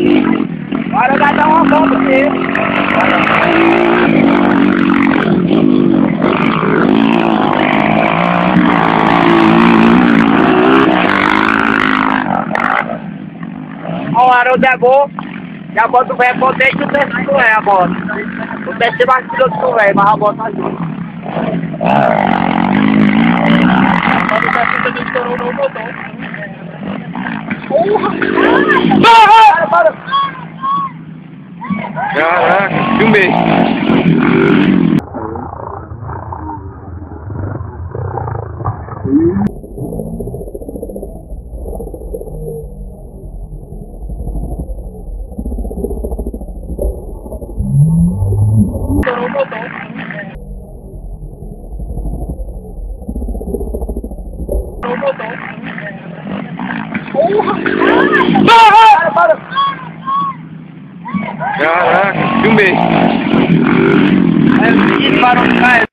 Agora vai dar uma bomba nele. Ó, o Haroldo é bom. E a bota do velho é potente e o teste do velho, a bota. O teste é mais piloto do velho, mas a bota ajuda. Agora o teste também estourou no botão. Porra! Para! Caraca, filmei. Estourou o botão. Estourou o botão. Porra! Para! Caraca, filmei. É, o menino parou de cair.